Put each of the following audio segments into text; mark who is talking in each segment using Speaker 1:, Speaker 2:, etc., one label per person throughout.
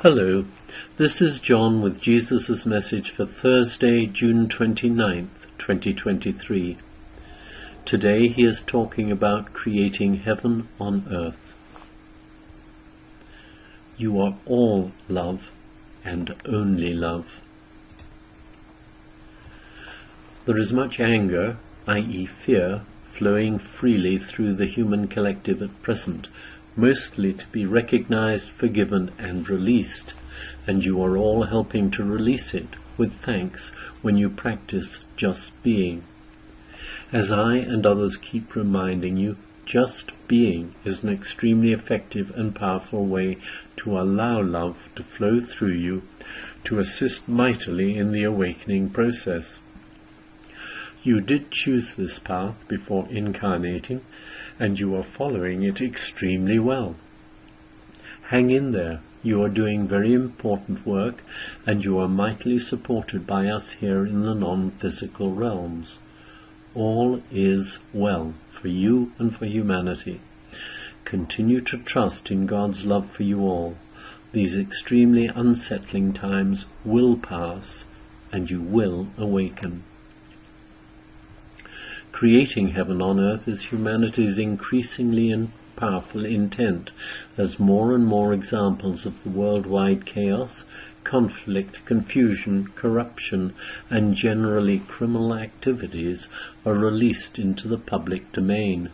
Speaker 1: Hello, this is John with Jesus' message for Thursday, June 29th, 2023. Today he is talking about creating heaven on earth. You are all love and only love. There is much anger, i.e. fear, flowing freely through the human collective at present, mostly to be recognized, forgiven and released, and you are all helping to release it with thanks when you practice just being. As I and others keep reminding you, just being is an extremely effective and powerful way to allow love to flow through you, to assist mightily in the awakening process. You did choose this path before incarnating, and you are following it extremely well. Hang in there. You are doing very important work, and you are mightily supported by us here in the non-physical realms. All is well for you and for humanity. Continue to trust in God's love for you all. These extremely unsettling times will pass, and you will awaken. Creating heaven on earth is humanity's increasingly and powerful intent, as more and more examples of the worldwide chaos, conflict, confusion, corruption, and generally criminal activities are released into the public domain.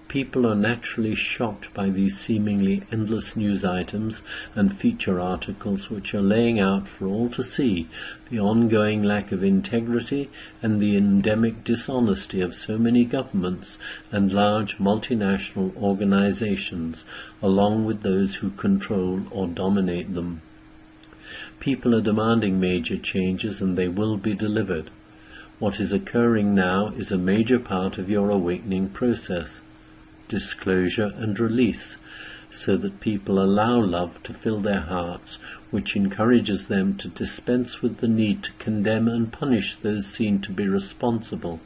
Speaker 1: People are naturally shocked by these seemingly endless news items and feature articles which are laying out for all to see the ongoing lack of integrity and the endemic dishonesty of so many governments and large multinational organizations, along with those who control or dominate them. People are demanding major changes, and they will be delivered. What is occurring now is a major part of your awakening process. Disclosure and release, so that people allow love to fill their hearts, which encourages them to dispense with the need to condemn and punish those seen to be responsible,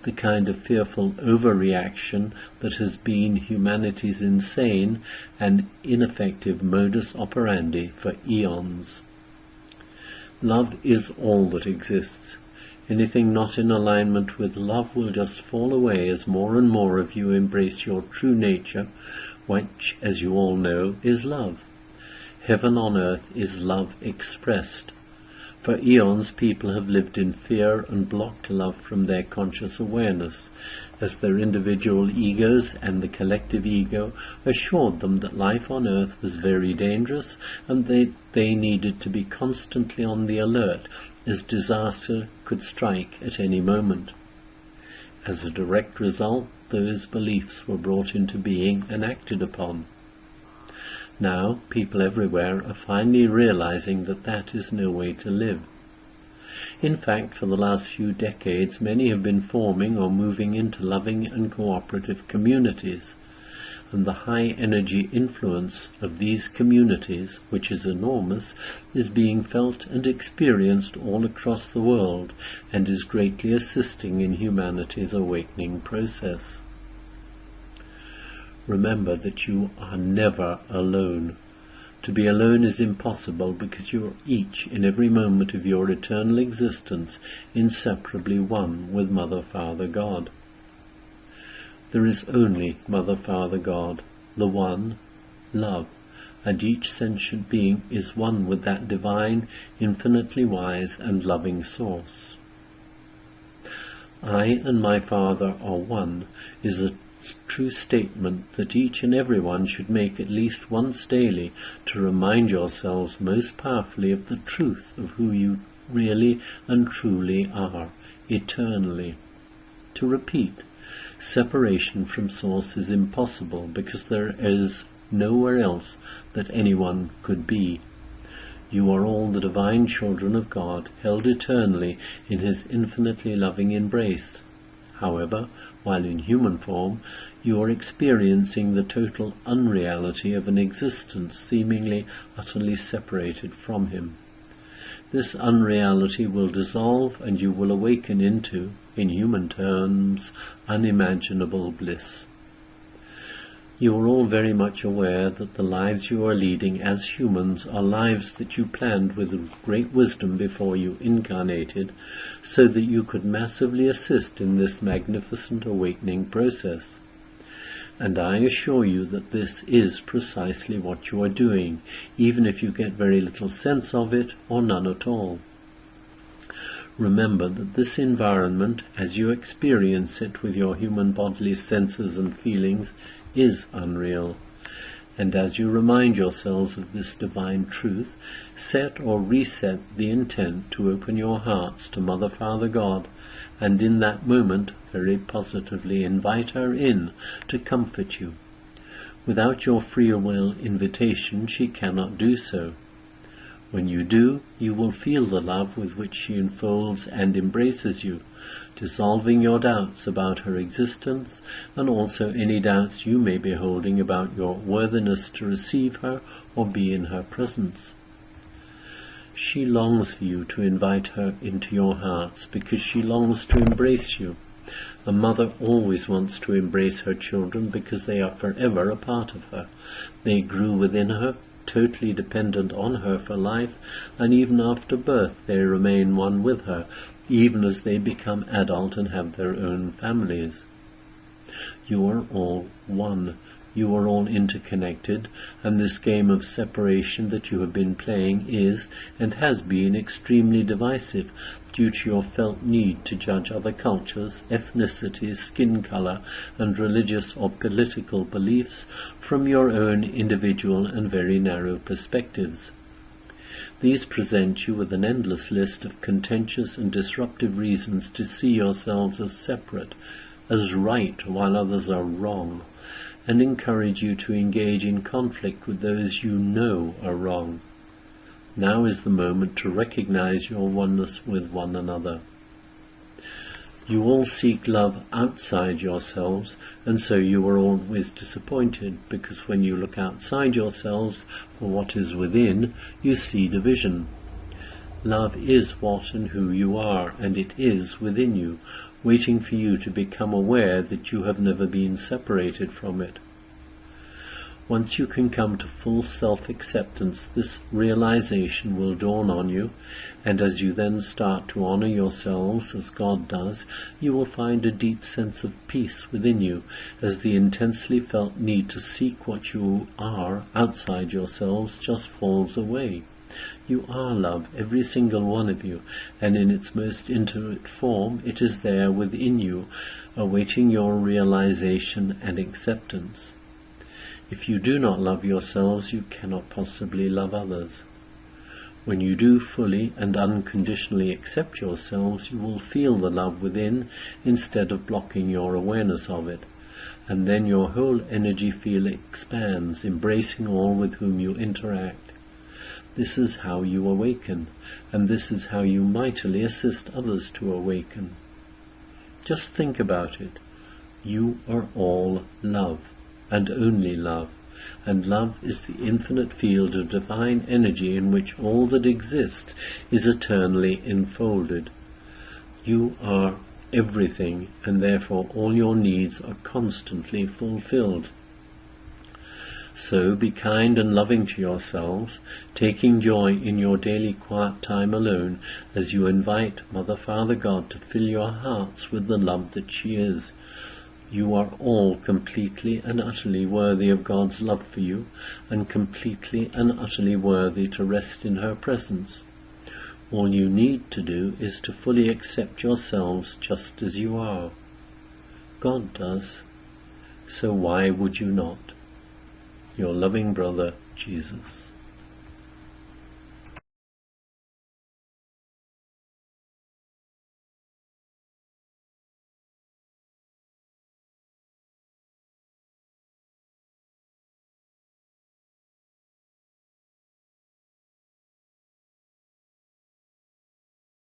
Speaker 1: the kind of fearful overreaction that has been humanity's insane and ineffective modus operandi for eons. Love is all that exists. Anything not in alignment with love will just fall away as more and more of you embrace your true nature, which, as you all know, is love. Heaven on earth is love expressed. For eons people have lived in fear and blocked love from their conscious awareness, as their individual egos and the collective ego assured them that life on earth was very dangerous and they needed to be constantly on the alert, as disaster could strike at any moment. As a direct result, those beliefs were brought into being and acted upon. Now, people everywhere are finally realizing that that is no way to live. In fact, for the last few decades, many have been forming or moving into loving and cooperative communities, and the high-energy influence of these communities, which is enormous, is being felt and experienced all across the world and is greatly assisting in humanity's awakening process. Remember that you are never alone. To be alone is impossible because you are each, in every moment of your eternal existence, inseparably one with Mother, Father, God. There is only Mother, Father, God, the One, Love, and each sentient being is one with that divine, infinitely wise and loving source. I and my Father are one is a true statement that each and every one should make at least once daily to remind yourselves most powerfully of the truth of who you really and truly are, eternally. To repeat, separation from Source is impossible because there is nowhere else that anyone could be. You are all the divine children of God, held eternally in His infinitely loving embrace. However, while in human form, you are experiencing the total unreality of an existence seemingly utterly separated from Him. This unreality will dissolve and you will awaken into, in human terms, unimaginable bliss. You are all very much aware that the lives you are leading as humans are lives that you planned with great wisdom before you incarnated, so that you could massively assist in this magnificent awakening process. And I assure you that this is precisely what you are doing, even if you get very little sense of it or none at all. Remember that this environment, as you experience it with your human bodily senses and feelings, is unreal. And as you remind yourselves of this divine truth, set or reset the intent to open your hearts to Mother, Father, God, and in that moment very positively invite her in to comfort you. Without your free will invitation, she cannot do so. When you do, you will feel the love with which she enfolds and embraces you, dissolving your doubts about her existence, and also any doubts you may be holding about your worthiness to receive her or be in her presence. She longs for you to invite her into your hearts because she longs to embrace you. A mother always wants to embrace her children because they are forever a part of her. They grew within her, totally dependent on her for life, and even after birth they remain one with her, even as they become adult and have their own families. You are all one. You are all interconnected, and this game of separation that you have been playing is, and has been, extremely divisive, due to your felt need to judge other cultures, ethnicities, skin color, and religious or political beliefs from your own individual and very narrow perspectives. These present you with an endless list of contentious and disruptive reasons to see yourselves as separate, as right while others are wrong, and encourage you to engage in conflict with those you know are wrong. Now is the moment to recognize your oneness with one another. You all seek love outside yourselves, and so you are always disappointed, because when you look outside yourselves for what is within, you see division. Love is what and who you are, and it is within you, waiting for you to become aware that you have never been separated from it. Once you can come to full self-acceptance, this realization will dawn on you, and as you then start to honor yourselves as God does, you will find a deep sense of peace within you, as the intensely felt need to seek what you are outside yourselves just falls away. You are love, every single one of you, and in its most intimate form it is there within you, awaiting your realization and acceptance. If you do not love yourselves, you cannot possibly love others. When you do fully and unconditionally accept yourselves, you will feel the love within instead of blocking your awareness of it, and then your whole energy field expands, embracing all with whom you interact. This is how you awaken, and this is how you mightily assist others to awaken. Just think about it. You are all love, and only love, and love is the infinite field of divine energy in which all that exists is eternally enfolded. You are everything, and therefore all your needs are constantly fulfilled. So be kind and loving to yourselves, taking joy in your daily quiet time alone as you invite Mother, Father, God to fill your hearts with the love that she is. You are all completely and utterly worthy of God's love for you, and completely and utterly worthy to rest in her presence. All you need to do is to fully accept yourselves just as you are. God does, so why would you not? Your loving brother, Jesus.